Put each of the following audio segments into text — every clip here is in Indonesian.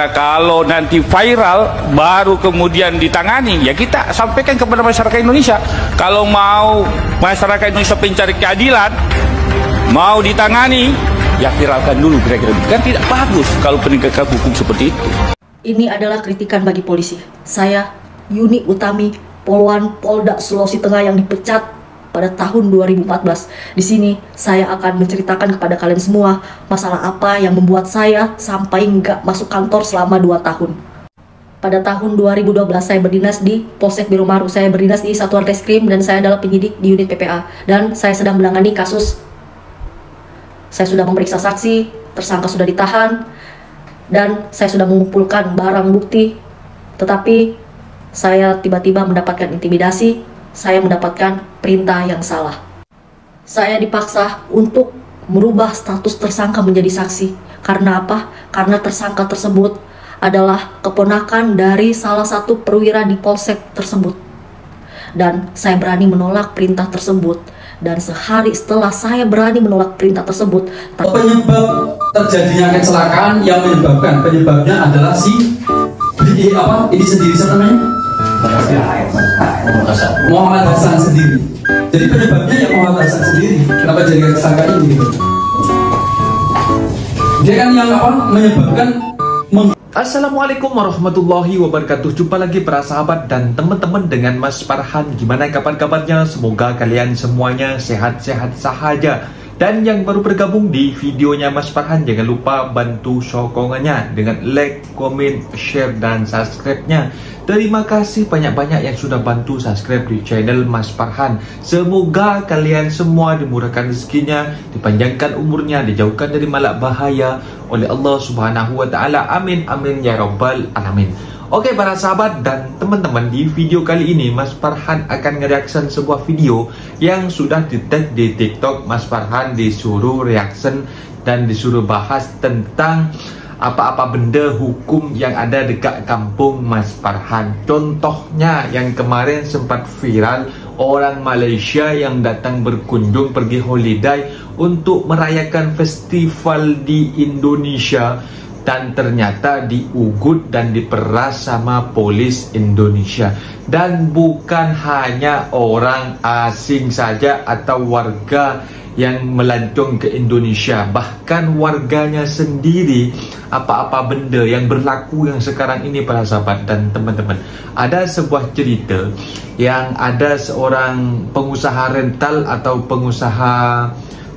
Kalau nanti viral baru kemudian ditangani, ya kita sampaikan kepada masyarakat Indonesia. Kalau mau masyarakat Indonesia mencari keadilan, mau ditangani, ya viralkan dulu kira-kira. Kan tidak bagus kalau penegakan hukum seperti itu. Ini adalah kritikan bagi polisi. Saya, Yuni Utami, Poluan Polda Sulawesi Tengah yang dipecat pada tahun 2014. Di sini saya akan menceritakan kepada kalian semua masalah apa yang membuat saya sampai nggak masuk kantor selama 2 tahun. Pada tahun 2012 saya berdinas di Polsek Biromaru. Saya berdinas di Satuan Reskrim dan saya adalah penyidik di unit PPA. Dan saya sedang menangani kasus. Saya sudah memeriksa saksi, tersangka sudah ditahan, dan saya sudah mengumpulkan barang bukti. Tetapi saya tiba-tiba mendapatkan intimidasi. Saya mendapatkan perintah yang salah. Saya dipaksa untuk merubah status tersangka menjadi saksi. Karena apa? Karena tersangka tersebut adalah keponakan dari salah satu perwira di polsek tersebut. Dan saya berani menolak perintah tersebut. Dan sehari setelah saya berani menolak perintah tersebut, penyebab terjadinya kecelakaan yang menyebabkan penyebabnya adalah ini sendiri siapa namanya? Muhammad Hasan sendiri. Jadi penyebabnya ya Muhammad Hasan sendiri. Kenapa jadi tersangka ini gitu? Dia kan yang menyebabkan. Assalamualaikum warahmatullahi wabarakatuh. Jumpa lagi para sahabat dan teman-teman dengan Mas Farhan. Gimana kabar-kabarnya? Semoga kalian semuanya sehat-sehat sahaja. Dan yang baru bergabung di videonya Mas Farhan, jangan lupa bantu sokongannya dengan like, komen, share, dan subscribe-nya. Terima kasih banyak-banyak yang sudah bantu subscribe di channel Mas Farhan. Semoga kalian semua dimurahkan rezekinya, dipanjangkan umurnya, dijauhkan dari malak bahaya oleh Allah Subhanahu wa Ta'ala. Amin, amin ya rabbal alamin. Oke para sahabat dan teman-teman, di video kali ini Mas Farhan akan nge-reaction sebuah video yang sudah di-tag di TikTok. Mas Farhan disuruh reaction dan disuruh bahas tentang apa-apa benda hukum yang ada dekat kampung Mas Farhan. Contohnya yang kemarin sempat viral, orang Malaysia yang datang berkunjung pergi holiday untuk merayakan festival di Indonesia, dan ternyata diugut dan diperas sama polis Indonesia. Dan bukan hanya orang asing saja atau warga yang melancong ke Indonesia, bahkan warganya sendiri. Apa-apa benda yang berlaku yang sekarang ini para sahabat dan teman-teman. Ada sebuah cerita yang ada seorang pengusaha rental atau pengusaha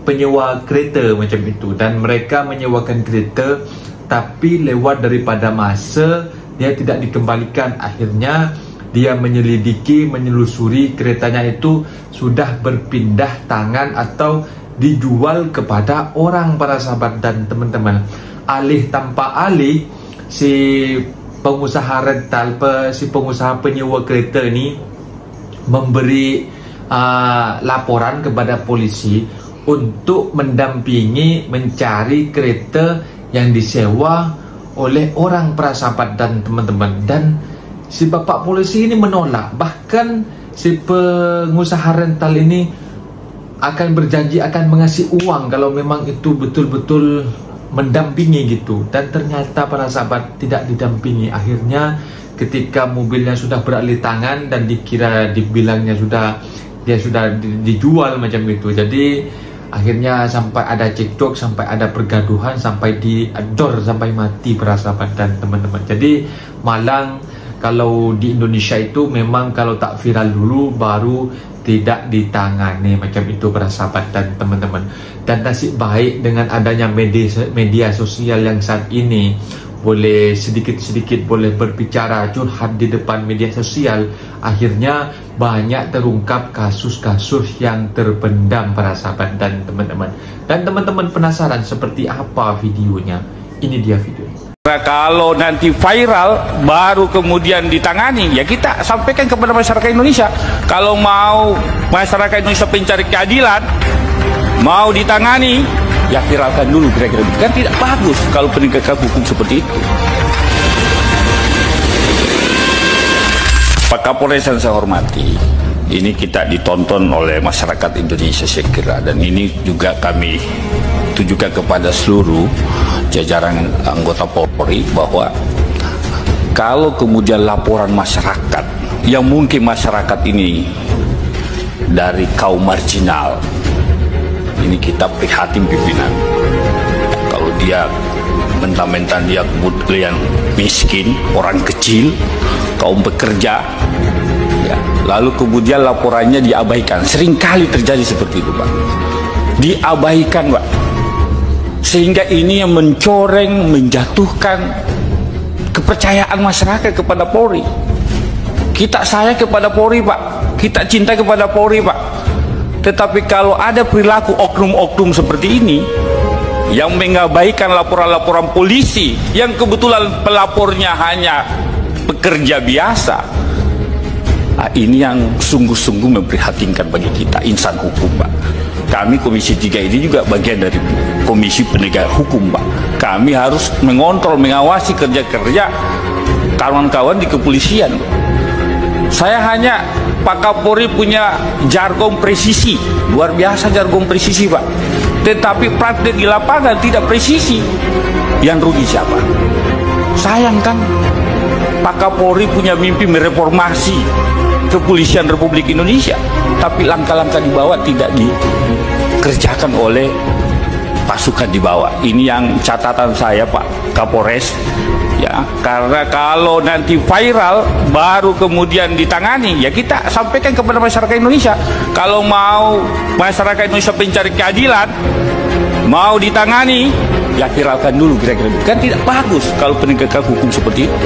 penyewa kereta macam itu, dan mereka menyewakan kereta tapi lewat daripada masa dia tidak dikembalikan. Akhirnya dia menyelidiki, menyelusuri keretanya itu sudah berpindah tangan atau dijual kepada orang para sahabat dan teman-teman. Alih tanpa alih, si pengusaha rental, si pengusaha penyewa kereta ni memberi laporan kepada polisi untuk mendampingi mencari kereta yang disewa oleh orang para sahabat dan teman-teman. Dan si bapak polisi ini menolak. Bahkan si pengusaha rental ini akan berjanji akan mengasih uang kalau memang itu betul-betul mendampingi gitu. Dan ternyata para sahabat tidak didampingi. Akhirnya ketika mobilnya sudah beralih tangan dan dibilangnya dia sudah dijual macam itu. Jadi akhirnya sampai ada cekcok, sampai ada pergaduhan, sampai diador, sampai mati para sahabat dan teman-teman. Jadi malang kalau di Indonesia itu memang kalau tak viral dulu baru tidak ditangani macam itu para sahabat dan teman-teman. Dan nasib baik dengan adanya media sosial yang saat ini boleh sedikit-sedikit boleh berbicara, curhat di depan media sosial. Akhirnya banyak terungkap kasus-kasus yang terpendam para sahabat dan teman-teman. Dan teman-teman penasaran seperti apa videonya? Ini dia videonya. Kalau nanti viral baru kemudian ditangani, ya kita sampaikan kepada masyarakat Indonesia. Kalau mau masyarakat Indonesia mencari keadilan, mau ditangani, ya viralkan dulu kira-kira. Kan tidak bagus kalau penegakan hukum seperti itu. Pak Kapolres yang saya hormati, ini kita ditonton oleh masyarakat Indonesia saya kira, dan ini juga kami tujukan kepada seluruh jajaran anggota Polri bahwa kalau kemudian laporan masyarakat yang mungkin masyarakat ini dari kaum marginal, ini kita prihatin pimpinan. Kalau dia mentang-mentang dia kemudian miskin, orang kecil, kaum pekerja, ya, lalu kemudian laporannya diabaikan. Seringkali terjadi seperti itu, Pak. Diabaikan, Pak. Sehingga ini yang mencoreng, menjatuhkan kepercayaan masyarakat kepada Polri. Kita sayang kepada Polri, Pak. Kita cinta kepada Polri, Pak. Tetapi kalau ada perilaku oknum-oknum seperti ini yang mengabaikan laporan-laporan polisi yang kebetulan pelapornya hanya pekerja biasa, ini yang sungguh-sungguh memprihatinkan bagi kita insan hukum, Pak. Kami Komisi 3 ini juga bagian dari Komisi Penegak Hukum, Pak. Kami harus mengontrol, mengawasi kerja-kerja kawan-kawan di kepolisian. Saya hanya, Pak Kapolri punya jargon presisi, luar biasa jargon presisi, Pak. Tetapi praktek di lapangan tidak presisi. Yang rugi siapa? Sayang kan, Pak Kapolri punya mimpi mereformasi kepolisian Republik Indonesia, tapi langkah-langkah di bawah tidak dikerjakan oleh pasukan di bawah. Ini yang catatan saya, Pak Kapolres, ya, karena kalau nanti viral baru kemudian ditangani, ya kita sampaikan kepada masyarakat Indonesia. Kalau mau masyarakat Indonesia mencari keadilan, mau ditangani, ya viralkan dulu kira-kira. Kan tidak bagus kalau penegakan hukum seperti itu.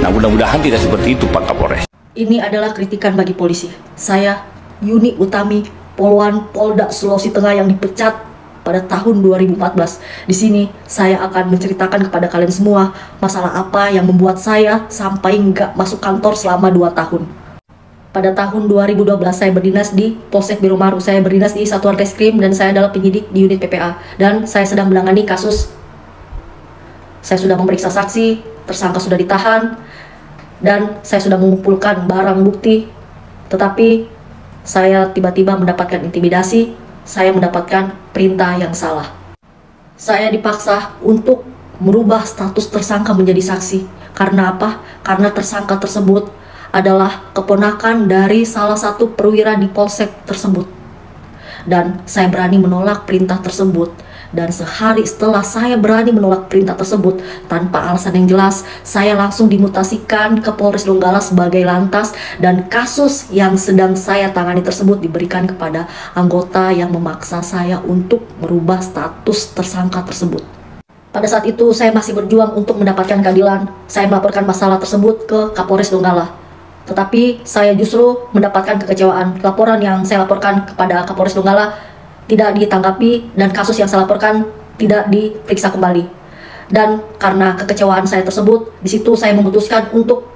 Nah, mudah-mudahan tidak seperti itu, Pak Kapolres. Ini adalah kritikan bagi polisi. Saya, Yuni Utami, Poluan Polda Sulawesi Tengah yang dipecat pada tahun 2014. Di sini saya akan menceritakan kepada kalian semua masalah apa yang membuat saya sampai nggak masuk kantor selama 2 tahun. Pada tahun 2012 saya berdinas di Polsek Biromaru. Saya berdinas di Satuan Reskrim dan saya adalah penyidik di unit PPA. Dan saya sedang menangani kasus. Saya sudah memeriksa saksi, tersangka sudah ditahan, dan saya sudah mengumpulkan barang bukti. Tetapi saya tiba-tiba mendapatkan intimidasi, saya mendapatkan perintah yang salah. Saya dipaksa untuk merubah status tersangka menjadi saksi. Karena apa? Karena tersangka tersebut adalah keponakan dari salah satu perwira di polsek tersebut. Dan saya berani menolak perintah tersebut. Dan sehari setelah saya berani menolak perintah tersebut tanpa alasan yang jelas, saya langsung dimutasikan ke Polres Donggala sebagai lantas, dan kasus yang sedang saya tangani tersebut diberikan kepada anggota yang memaksa saya untuk merubah status tersangka tersebut. Pada saat itu saya masih berjuang untuk mendapatkan keadilan. Saya melaporkan masalah tersebut ke Kapolres Donggala. Tetapi saya justru mendapatkan kekecewaan. Laporan yang saya laporkan kepada Kapolres Donggala tidak ditanggapi, dan kasus yang saya laporkan tidak diperiksa kembali. Dan karena kekecewaan saya tersebut, di situ saya memutuskan untuk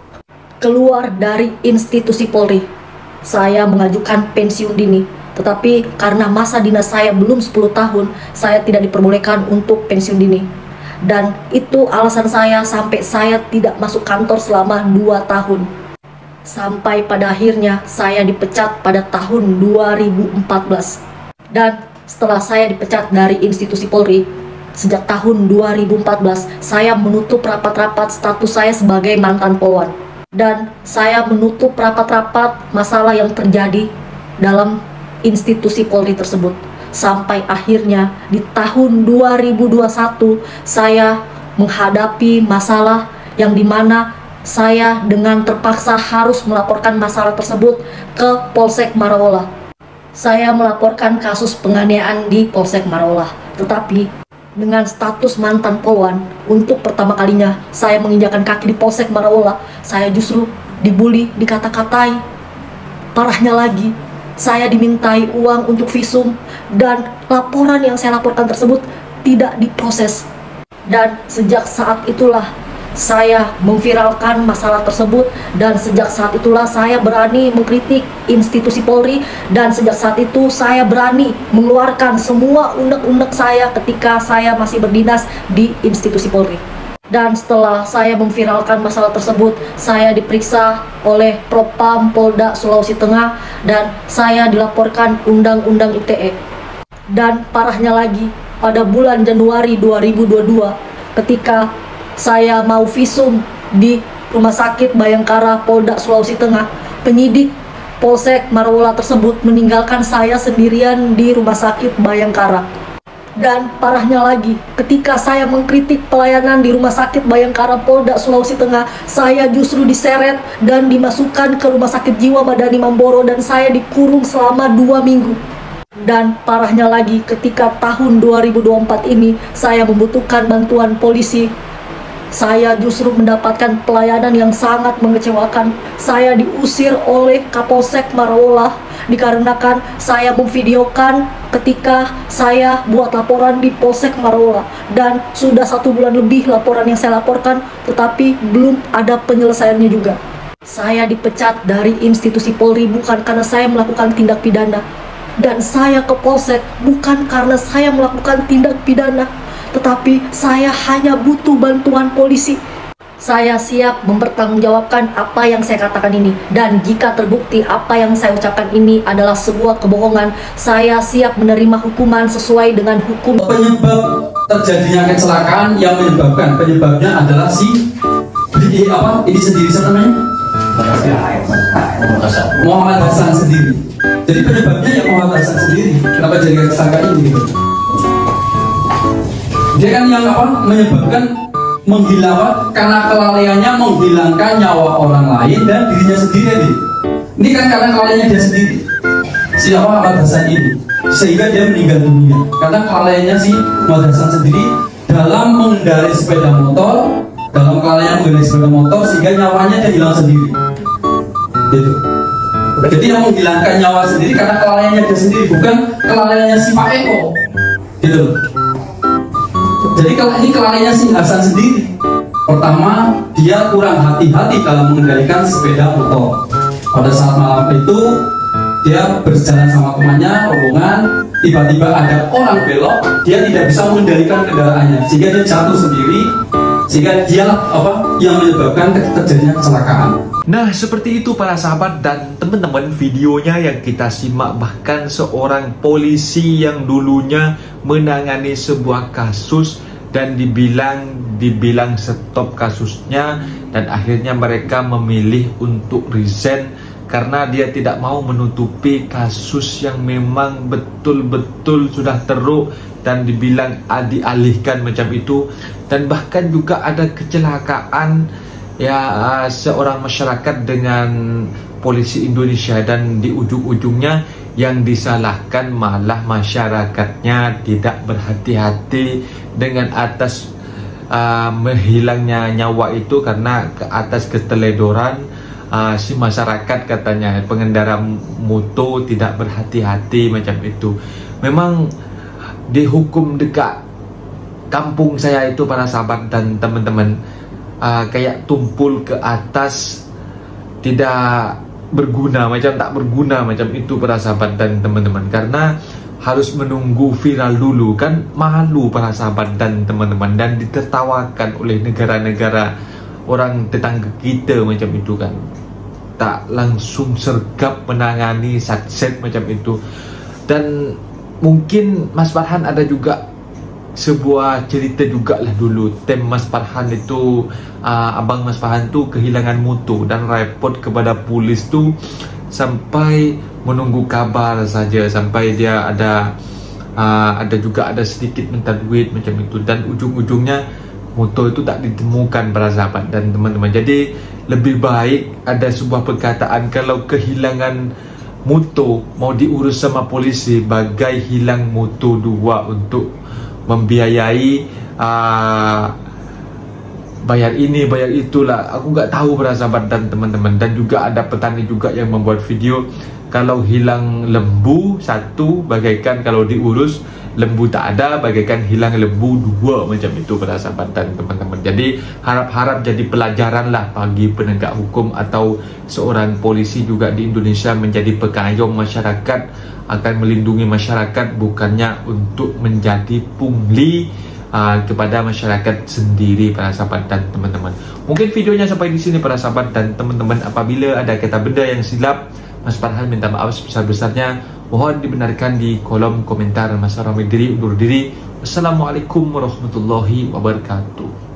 keluar dari institusi Polri. Saya mengajukan pensiun dini, tetapi karena masa dinas saya belum 10 tahun, saya tidak diperbolehkan untuk pensiun dini. Dan itu alasan saya sampai saya tidak masuk kantor selama 2 tahun. Sampai pada akhirnya saya dipecat pada tahun 2014. Dan setelah saya dipecat dari institusi Polri, sejak tahun 2014, saya menutup rapat-rapat status saya sebagai mantan Poluan. Dan saya menutup rapat-rapat masalah yang terjadi dalam institusi Polri tersebut. Sampai akhirnya di tahun 2021, saya menghadapi masalah yang dimana saya dengan terpaksa harus melaporkan masalah tersebut ke Polsek Maraola. Saya melaporkan kasus penganiayaan di Polsek Maraola, tetapi dengan status mantan Poluan, untuk pertama kalinya saya menginjakan kaki di Polsek Maraola, saya justru dibully, dikata-katai. Parahnya lagi, saya dimintai uang untuk visum, dan laporan yang saya laporkan tersebut tidak diproses. Dan sejak saat itulah saya memviralkan masalah tersebut, dan sejak saat itulah saya berani mengkritik institusi Polri, dan sejak saat itu saya berani mengeluarkan semua unek-unek saya ketika saya masih berdinas di institusi Polri. Dan setelah saya memviralkan masalah tersebut, saya diperiksa oleh Propam Polda Sulawesi Tengah, dan saya dilaporkan Undang-Undang ITE. Dan parahnya lagi, pada bulan Januari 2022, ketika saya mau visum di Rumah Sakit Bayangkara Polda Sulawesi Tengah. Penyidik Polsek Marwola tersebut meninggalkan saya sendirian di Rumah Sakit Bayangkara. Dan parahnya lagi, ketika saya mengkritik pelayanan di Rumah Sakit Bayangkara Polda Sulawesi Tengah, saya justru diseret dan dimasukkan ke Rumah Sakit Jiwa Madani Mamboro dan saya dikurung selama 2 minggu. Dan parahnya lagi, ketika tahun 2024 ini saya membutuhkan bantuan polisi, saya justru mendapatkan pelayanan yang sangat mengecewakan. Saya diusir oleh Kapolsek Marwola dikarenakan saya memvideokan ketika saya buat laporan di Polsek Marwola. Dan sudah 1 bulan lebih laporan yang saya laporkan, tetapi belum ada penyelesaiannya juga. Saya dipecat dari institusi Polri bukan karena saya melakukan tindak pidana. Dan saya ke Polsek bukan karena saya melakukan tindak pidana, tetapi saya hanya butuh bantuan polisi. Saya siap mempertanggungjawabkan apa yang saya katakan ini. Dan jika terbukti apa yang saya ucapkan ini adalah sebuah kebohongan, saya siap menerima hukuman sesuai dengan hukum. Penyebab terjadinya kecelakaan yang penyebabnya adalah si ini sendiri siapa namanya? Muhammad Hasan sendiri. Jadi penyebabnya ya Muhammad Hasan sendiri. Kenapa jadi kecelakaan ini gitu? Dia kan yang menyebabkan karena kelalaiannya menghilangkan nyawa orang lain dan dirinya sendiri nih. Ini kan karena kelalaiannya dia sendiri. Siapa Muhammad Hasan ini? Sehingga dia meninggal dunia karena kelalaiannya si Muhammad Hasan sendiri dalam mengendarai sepeda motor, sehingga nyawanya dia hilang sendiri. Gitu. Jadi yang menghilangkan nyawa sendiri karena kelalaiannya dia sendiri, bukan kelalaiannya si Pak Eko. Gitu. Jadi kalau ini kelalaiannya si Hasan sendiri. Pertama, dia kurang hati-hati dalam mengendalikan sepeda motor. Pada saat malam itu, dia berjalan sama temannya, rombongan. Tiba-tiba ada orang belok, dia tidak bisa mengendalikan kendaraannya, sehingga dia jatuh sendiri. Sehingga dia yang menyebabkan terjadinya kecelakaan. Nah, seperti itu para sahabat dan teman-teman, videonya yang kita simak. Bahkan seorang polisi yang dulunya menangani sebuah kasus dan dibilang stop kasusnya, dan akhirnya mereka memilih untuk resign karena dia tidak mau menutupi kasus yang memang betul-betul sudah teruk dan dibilang dialihkan macam itu. Dan bahkan juga ada kecelakaan seorang masyarakat dengan polisi Indonesia, dan di ujung-ujungnya yang disalahkan malah masyarakatnya tidak berhati-hati dengan atas menghilangnya nyawa itu karena ke atas keteledoran si masyarakat, katanya pengendara motor tidak berhati-hati macam itu. Memang dihukum dekat kampung saya itu para sahabat dan teman-teman, kayak tumpul ke atas, tidak berguna, macam tak berguna macam itu para sahabat dan teman-teman, karena harus menunggu viral dulu kan, malu para sahabat dan teman-teman, dan ditertawakan oleh negara-negara orang tetangga kita macam itu kan, tak langsung sergap menangani satset macam itu. Dan mungkin Mas Farhan ada juga sebuah cerita juga lah dulu. Tem Mas Farhan itu, abang Mas Farhan tu kehilangan motor dan repot kepada polis tu sampai menunggu kabar saja, sampai dia ada juga ada sedikit minta duit macam itu, dan ujung-ujungnya motor itu tak ditemukan para sahabat dan teman-teman. Jadi lebih baik ada sebuah perkataan, kalau kehilangan motor mau diurus sama polisi bagai hilang motor dua untuk membiayai bayar ini bayar itulah. Aku nggak tahu para sahabat dan teman-teman. Dan juga ada petani juga yang membuat video, kalau hilang lembu satu bagaikan kalau diurus lembu tak ada bagaikan hilang lembu dua macam itu para sahabat dan teman-teman. Jadi harap-harap jadi pelajaran lah bagi penegak hukum atau seorang polisi juga di Indonesia, menjadi pengayom masyarakat, akan melindungi masyarakat, bukannya untuk menjadi pungli kepada masyarakat sendiri para sahabat dan teman-teman. Mungkin videonya sampai di sini para sahabat dan teman-teman. Apabila ada kata benda yang silap, Mas Farhan minta maaf sebesar-besarnya. Mohon dibenarkan di kolom komentar. Mas Ramli diri undur diri. Wassalamualaikum warahmatullahi wabarakatuh.